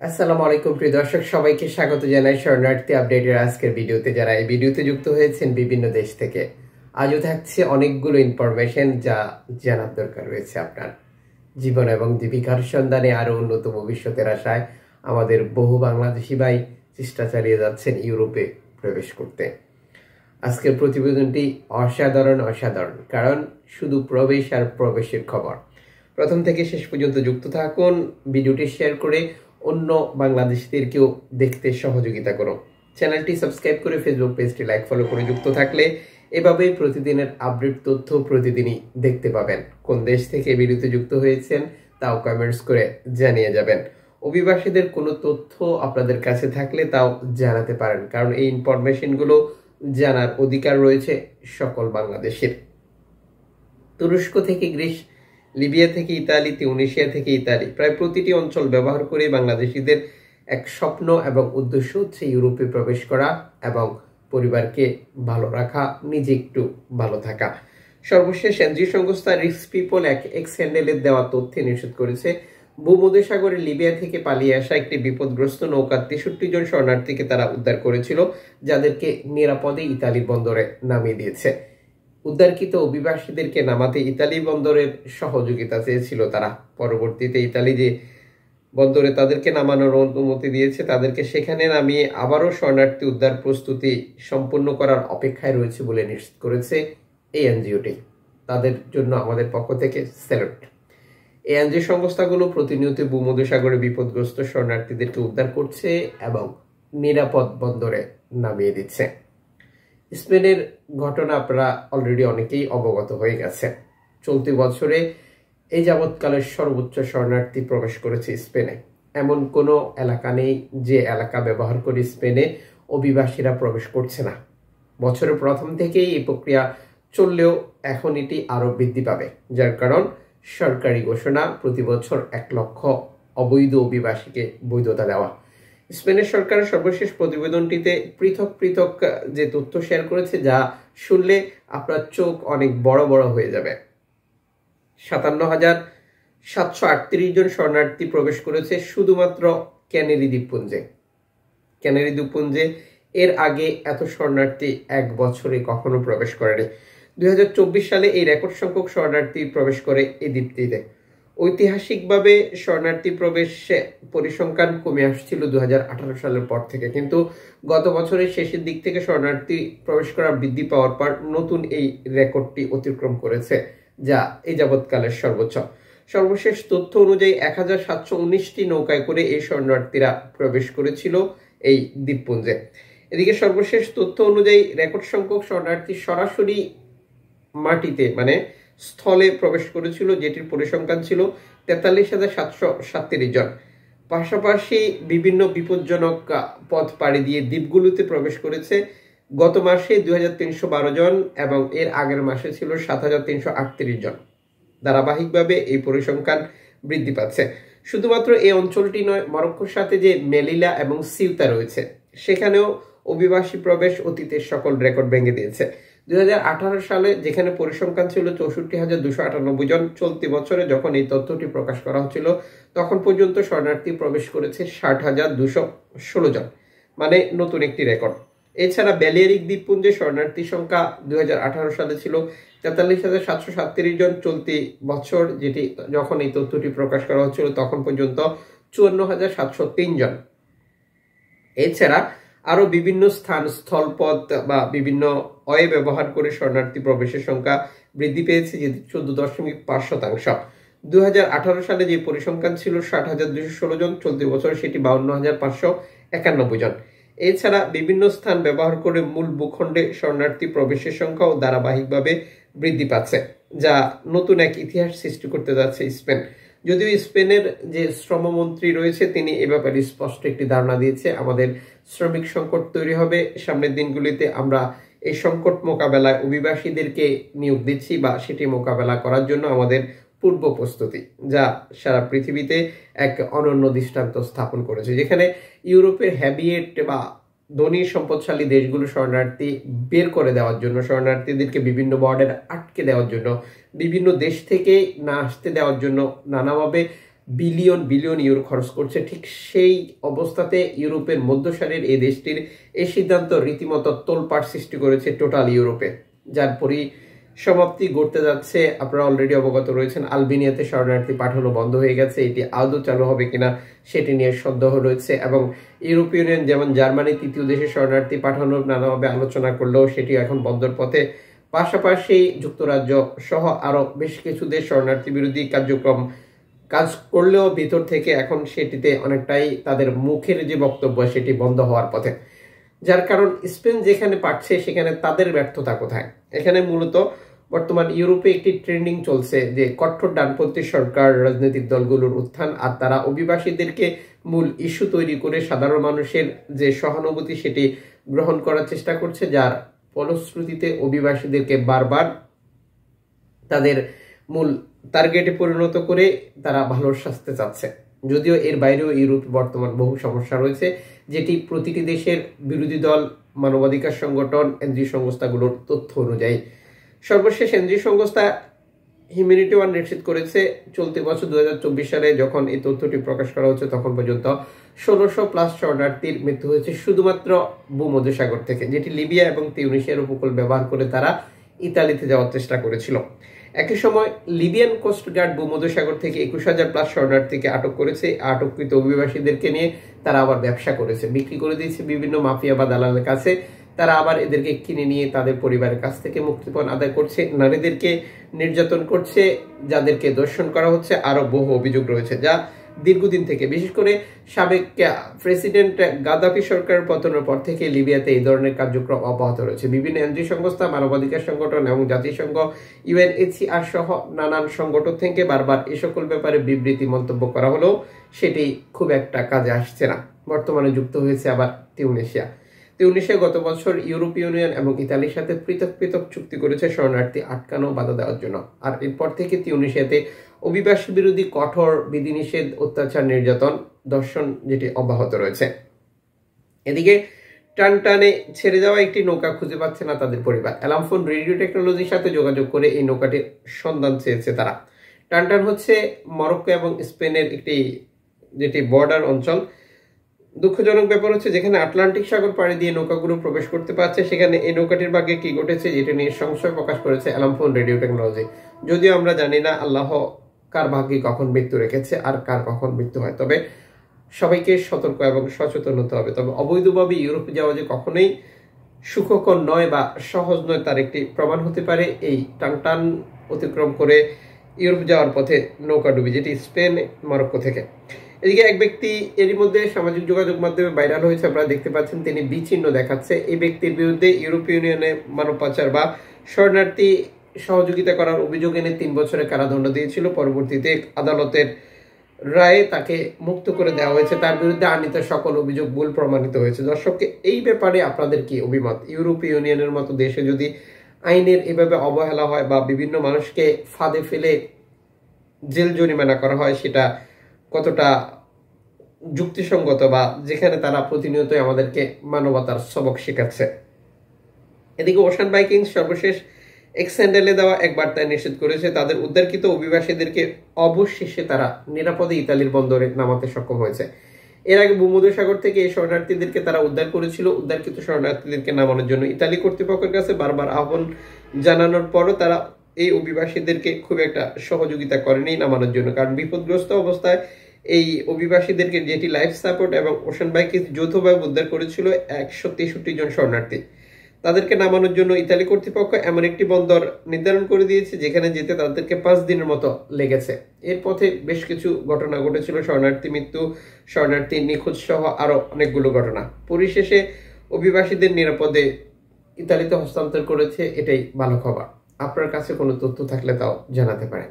আসসালামু আলাইকুম প্রিয় দর্শক, সবাইকে স্বাগত জানাই শরণার্থী আপডেটের আজকের ভিডিওতে। যারা এই ভিডিওতে যুক্ত হয়েছেন বিভিন্ন দেশ থেকে, আজও থাকছে অনেকগুলো ইনফরমেশন যা জানার দরকার রয়েছে আপনার জীবন এবং জীবিকার সন্ধানে আরো উন্নত ভবিষ্যতের আশায় আমাদের বহু বাংলাদেশি ভাই চেষ্টা চালিয়ে যাচ্ছেন ইউরোপে প্রবেশ করতে। আজকের প্রতিবেদনটি অসাধারণ, কারণ শুধু প্রবেশ আর প্রবেশের খবর। প্রথম থেকে শেষ পর্যন্ত যুক্ত থাকুন, ভিডিওটি শেয়ার করে অন্য বাংলাদেশিদেরকেও দেখতে সহযোগিতা করুন। চ্যানেলটি সাবস্ক্রাইব করে ফেসবুক পেজটি লাইক ফলো করে যুক্ত থাকলে এভাবেই প্রতিদিনের আপডেট তথ্য প্রতিদিনই দেখতে পাবেন। কোন দেশ থেকে ভিডিওতে যুক্ত হয়েছেন তাও কমেন্টস করে জানিয়ে যাবেন। অভিবাসীদের কোনো তথ্য আপনাদের কাছে থাকলে তাও জানাতে পারেন, কারণ এই ইনফরমেশনগুলো জানার অধিকার রয়েছে সকল বাংলাদেশের। তুরস্ক থেকে গ্রিস, লিবিয়া থেকে ইতালি, তিউনিসিয়া থেকে ইতালি, প্রায় প্রতিটি অঞ্চল ব্যবহার করে বাংলাদেশিদের এক স্বপ্ন এবং উদ্দেশ্য হচ্ছে ইউরোপে প্রবেশ করা এবং পরিবারকে ভালো রাখা, নিজে একটু ভালো থাকা। সর্বশেষ এনজিও সংস্থা রিস্ক পিপল এক্স হ্যান্ডেলের দেওয়া তথ্যে নিশ্চিত করেছে ভূমধ্যসাগরে লিবিয়া থেকে পালিয়ে আসা একটি বিপদগ্রস্ত নৌকা 63 জন শরণার্থীকে তারা উদ্ধার করেছিল, যাদেরকে নিরাপদে ইতালির বন্দরে নামিয়ে দিয়েছে। উদ্ধারকৃত অভিবাসীদেরকে নামাতে ইতালি বন্দরের সহযোগিতা চেয়েছিল তারা। পরবর্তীতে ইতালি যে বন্দরে তাদেরকে নামানোর অনুমতি দিয়েছে, তাদেরকে সেখানে নামিয়ে আবারও শরণার্থী উদ্ধার প্রস্তুতি সম্পূর্ণ করার অপেক্ষায় রয়েছে বলে নিশ্চিত করেছে এই এনজিওটি। তাদের জন্য আমাদের পক্ষ থেকে স্যালুট। এই এনজিও সংস্থাগুলো প্রতিনিয়ত ভূমধ্যসাগরে বিপদগ্রস্ত শরণার্থীদেরকে উদ্ধার করছে এবং নিরাপদ বন্দরে নামিয়ে দিচ্ছে। স্পেনের ঘটনা আপনারা অলরেডি অনেকেই অবগত হয়ে গেছে। চলতি বছরে এই যাবৎকালের সর্বোচ্চ শরণার্থী প্রবেশ করেছে স্পেনে। এমন কোনো এলাকা নেই যে এলাকা ব্যবহার করে স্পেনে অভিবাসীরা প্রবেশ করছে না। বছরের প্রথম থেকেই এই প্রক্রিয়া চললেও এখন এটি আরো বৃদ্ধি পাবে, যার কারণ সরকারি ঘোষণা প্রতি বছর 1 লক্ষ অবৈধ অভিবাসীকে বৈধতা দেওয়া। স্পেনের সরকারের সর্বশেষ প্রতিবেদনটিতে পৃথক যে তথ্য শেয়ার করেছে, যা শুনলে আপনার চোখ অনেক বড় হয়ে যাবে। 57,738 জন শরণার্থী প্রবেশ করেছে শুধুমাত্র ক্যানারি দ্বীপপুঞ্জে। এর আগে এত শরণার্থী এক বছরে কখনো প্রবেশ করেনি। 2024 সালে এই রেকর্ড সংখ্যক শরণার্থী প্রবেশ করে এই দ্বীপটিতে। ঐতিহাসিকভাবে শরণার্থী প্রবেশ পরিসংখ্যান কমে আসছিল 2018 সালের পর থেকে, কিন্তু গত বছরের শেষের দিক থেকে শরণার্থী প্রবেশ করা বৃদ্ধি পাওয়ার পর নতুন এই রেকর্ডটি অতিক্রম করেছে, যা এই যাবৎকালের সর্বোচ্চ। সর্বশেষ তথ্য অনুযায়ী 1719টি নৌকায় করে এই শরণার্থীরা প্রবেশ করেছিল এই দ্বীপপুঞ্জে। এদিকে সর্বশেষ তথ্য অনুযায়ী রেকর্ড সংখ্যক শরণার্থী সরাসরি মাটিতে মানে স্থলে প্রবেশ করেছিল, যেটির পরিসংখ্যান ছিল 43,737 জন। পাশাপাশি বিভিন্ন বিপজ্জনক পথ পাড়ি দিয়ে দ্বীপগুলোতে প্রবেশ করেছে গত মাসে 2312 জন এবং এর আগের মাসে ছিল 7338 জন। ধারাবাহিকভাবে এই পরিসংখ্যান বৃদ্ধি পাচ্ছে। শুধুমাত্র এই অঞ্চলটি নয়, মরক্কোর সাথে যে মেলিলা এবং সিউতা রয়েছে সেখানেও অভিবাসী প্রবেশ অতীতের সকল রেকর্ড ভেঙে দিয়েছে। 2018 সালে যেখানে পরিসংখ্যান ছিল 64,298 জন, চলতি বছরে যখন এই তথ্যটি প্রকাশ করা হচ্ছিল তখন পর্যন্ত শরণার্থী প্রবেশ করেছে 60,216 জন, মানে নতুন একটি রেকর্ড। এছাড়া ব্যালিয়ারিক দ্বীপপুঞ্জে শরণার্থী সংখ্যা 2018 সালে ছিল 43,737 জন, চলতি বছর যেটি যখন এই তথ্যটি প্রকাশ করা হচ্ছিল তখন পর্যন্ত 54,703 জন। এছাড়া আরো বিভিন্ন স্থান, স্থলপথ বা বিভিন্ন ওয়ে ব্যবহার করে শরণার্থী প্রবেশের সংখ্যা বৃদ্ধি পেয়েছে, যেটি 14.5%। 2018 সালে যে পরিসংখ্যান ছিল 60,216 জন, চলতি বছর সেটি 52,591 জন। এছাড়া বিভিন্ন স্থান ব্যবহার করে মূল ভূখণ্ডে শরণার্থী প্রবেশের সংখ্যাও ধারাবাহিকভাবে বৃদ্ধি পাচ্ছে, যা নতুন এক ইতিহাস সৃষ্টি করতে যাচ্ছে স্পেন। যদিও স্পেনের যে শ্রমমন্ত্রী রয়েছে তিনি এ ব্যাপারে স্পষ্ট একটি ধারণা দিয়েছে, আমাদের শ্রমিক সংকট তৈরি হবে সামনের দিনগুলিতে, আমরা এই সংকট মোকাবেলায় অভিবাসীদেরকে নিয়োগ দিচ্ছি বা সেটি মোকাবেলা করার জন্য আমাদের পূর্ব প্রস্তুতি, যা সারা পৃথিবীতে এক অনন্য দৃষ্টান্ত স্থাপন করেছে। যেখানে ইউরোপের হ্যাবিয়েট বা ধনী সম্পদশালী দেশগুলো শরণার্থী বের করে দেওয়ার জন্য, শরণার্থীদেরকে বিভিন্ন বর্ডার আটকে দেওয়ার জন্য, বিভিন্ন দেশ থেকে না আসতে দেওয়ার জন্য নানাভাবে বিলিয়ন বিলিয়ন ইউরো খরচ করছে। ঠিক সেই অবস্থাতে ইউরোপের মধ্যসারির এই দেশটির এই সিদ্ধান্ত রীতিমতো তোলপাড় সৃষ্টি করেছে টোটাল ইউরোপে, যার সমাপ্তি ঘটতে যাচ্ছে। আপনারা অলরেডি অবগত রয়েছেন, আলবেনিয়াতে শরণার্থী পাঠানো বন্ধ হয়ে গেছে। এটি আদৌ চালু হবে কিনা সেটি নিয়ে সন্দেহ রয়েছে, এবং ইউরোপীয় ইউনিয়ন যেমন জার্মানি তৃতীয় দেশে শরণার্থী পাঠানোর নানাভাবে আলোচনা করলেও সেটি এখন বন্ধর পথে। পাশাপাশি যুক্তরাজ্য সহ আরো বেশ কিছু দেশ শরণার্থী বিরোধী কার্যক্রম কাজ করলেও ভিতর থেকে এখন সেটিতে অনেকটাই তাদের মুখের যে বক্তব্য সেটি বন্ধ হওয়ার পথে। যার কারণ স্পেন যেখানে পাচ্ছে সেখানে তাদের ব্যর্থতা কোথায়? এখানে মূলত বর্তমান ইউরোপে একটি ট্রেন্ডিং চলছে যে কট্টর ডানপন্থী সরকার রাজনৈতিক দলগুলোর উত্থান, আর তারা অভিবাসীদেরকে মূল ইস্যু তৈরি করে সাধারণ মানুষের যে সহানুভূতি সেটি গ্রহণ করার চেষ্টা করছে, যার ফলশ্রুতিতে অভিবাসীদেরকে বারবার তাদের মূল টার্গেটে পরিণত করে তারা ভালো শাস্তি চাচ্ছে। যদিও এর বাইরেও ইউরোপ বর্তমান বহু সমস্যা রয়েছে, যেটি প্রতিটি দেশের বিরোধী দল, মানবাধিকার সংগঠন, এনজিও সংস্থাগুলোর তথ্য অনুযায়ী। সর্বশেষ এনজিও সংস্থা হিউম্যানিটি ওয়াচ নিশ্চিত করেছে চলতি বছর 2024 সালে যখন এই তথ্যটি প্রকাশ করা হচ্ছে তখন পর্যন্ত 1600+ শরণার্থীর মৃত্যু হয়েছে শুধুমাত্র ভূমধ্যসাগর থেকে, যেটি লিবিয়া এবং তিউনিসিয়ার উপকূল ব্যবহার করে তারা ইতালিতে যাওয়ার চেষ্টা করেছিল। একই সময় লিবিয়ান কোস্ট গার্ড ভূমধ্যসাগর থেকে 21,000+ শরণার্থীকে আটক করেছে। আটককৃত অভিবাসীদেরকে নিয়ে তারা আবার ব্যবসা করেছে, বিক্রি করে দিয়েছে বিভিন্ন মাফিয়া বা দালালের কাছে। তারা আবার এদেরকে কিনে নিয়ে তাদের পরিবারের কাছ থেকে মুক্তিপণ আদায় করছে, নারীদেরকে নির্যাতন করছে, যাদেরকে দর্শন করা হচ্ছে। আরো বহু অভিযোগ রয়েছে যা দীর্ঘদিন থেকে, বিশেষ করে সাবেক প্রেসিডেন্ট গাদ্দাফি সরকারের পতনের পর থেকে লিবিয়াতে এই ধরনের কার্যক্রম অব্যাহত রয়েছে। বিভিন্ন এনজিও সংস্থা, মানবাধিকার সংগঠন এবং জাতিসংঘ, ইউএনএইচসিআর সহ নানান সংগঠন থেকে বারবার এ সকল ব্যাপারে বিবৃতি মন্তব্য করা হলেও সেটি খুব একটা কাজে আসছে না। বর্তমানে যুক্ত হয়েছে আবার তিউনিসিয়া গত বছর ইউরোপীয় ইউনিয়ন এবং ইতালির সাথে পৃথক পৃথক চুক্তি করেছে শরণার্থী আটকানো বাধা দেওয়ার জন্য। আর এরপর থেকে তিউনিসিয়াতে অভিবাসী বিরোধী কঠোর বিধিনিষেধ, অত্যাচার, নির্যাতন, দর্শন যেটি অব্যাহত রয়েছে। এদিকে টানটানে ছেড়ে যাওয়া একটি নৌকা খুঁজে পাচ্ছে না তাদের পরিবার। অ্যালামফোন রেডিও টেকনোলজির সাথে যোগাযোগ করে এই নৌকাটির সন্ধান চেয়েছে তারা। টানটান হচ্ছে মরক্কো এবং স্পেনের একটি যেটি বর্ডার অঞ্চল। দুঃখজনক ব্যাপার হচ্ছে যেখানে আটলান্টিক সাগর পাড়ি দিয়ে নৌকাগুলো প্রবেশ করতে পারছে সেখানে এই নৌকাটির ভাগ্যে কি ঘটেছে যেটা নিয়ে সংশয় প্রকাশ করেছে অ্যালামফোন রেডিও টেকনোলজি। যদিও আমরা জানি না আল্লাহ কার ভাগ্যে কখন মৃত্যু রেখেছে আর কার কখন মৃত্যু হয়, তবে সবাইকে সতর্ক এবং সচেতন হতে হবে। তবে অবৈধভাবে ইউরোপে যাওয়া যে কখনোই সুখকর নয় বা সহজ নয় তার একটি প্রমাণ হতে পারে এই টানটান অতিক্রম করে ইউরোপ যাওয়ার পথে নৌকাডুবি, যেটি স্পেন মরক্কো থেকে। এদিকে এক ব্যক্তি এরই মধ্যে সামাজিক যোগাযোগ মাধ্যমে ভাইরাল হয়েছে, আপনারা দেখতে পাচ্ছেন তিনি বিচিহ্ন দেখাচ্ছে। এই ব্যক্তির বিরুদ্ধে ইউরোপীয় ইউনিয়নে মানব পাচার বা শরণার্থী সহযোগিতা করার অভিযোগ এনে 3 বছরের কারাদণ্ড দিয়েছিল। পরবর্তীতে আদালতের রায়ে তাকে মুক্ত করে দেওয়া হয়েছে। তার বিরুদ্ধে আনিত সকল অভিযোগ ভুল প্রমাণিত হয়েছে। দর্শককে এই ব্যাপারে আপনাদের কি অভিমত? ইউরোপীয় ইউনিয়নের মতো দেশে যদি আইনের এভাবে অবহেলা হয় বা বিভিন্ন মানুষকে ফাঁদে ফেলে জেল জরিমানা করা হয় সেটা কতটা যুক্তিসঙ্গত, বা যেখানে তারা প্রতিনিয়তই আমাদেরকে মানবতার সবক শেখাচ্ছে। এদিকে ওশান ভাইকিংস সর্বশেষ এক্স হ্যান্ডেলে দেওয়া এক বার্তায় নিশ্চিত করেছে তাদের উদ্ধারকৃত অভিবাসীদেরকে অবশেষে তারা নিরাপদে ইতালির বন্দরে নামাতে সক্ষম হয়েছে। এর আগে ভূমধ্যসাগর থেকে এই শরণার্থীদেরকে তারা উদ্ধার করেছিল। উদ্ধারকৃত শরণার্থীদেরকে নামানোর জন্য ইতালি কর্তৃপক্ষের কাছে বারবার আহ্বান জানানোর পরও তারা এই অভিবাসীদেরকে খুব একটা সহযোগিতা করেনি নামানোর জন্য, কারণ বিপদগ্রস্ত অবস্থায় এই অভিবাসীদেরকে যেটি লাইফ সাপোর্ট এবং ওশান ভাইকিংস যৌথভাবে উদ্ধার করেছিল 163 জন শরণার্থী, তাদেরকে নামানোর জন্য ইতালি কর্তৃপক্ষ এমন একটি বন্দর নির্ধারণ করে দিয়েছে যেখানে যেতে তাদেরকে 5 দিনের মতো লেগেছে। এর পথে বেশ কিছু ঘটনা ঘটেছিল, শরণার্থী মৃত্যু, শরণার্থী নিখোঁজ সহ আরো অনেকগুলো ঘটনা। পরিশেষে অভিবাসীদের নিরাপদে ইতালিতে হস্তান্তর করেছে, এটাই ভালো খবর। আপনার কাছে কোনো তথ্য থাকলে তাও জানাতে পারেন।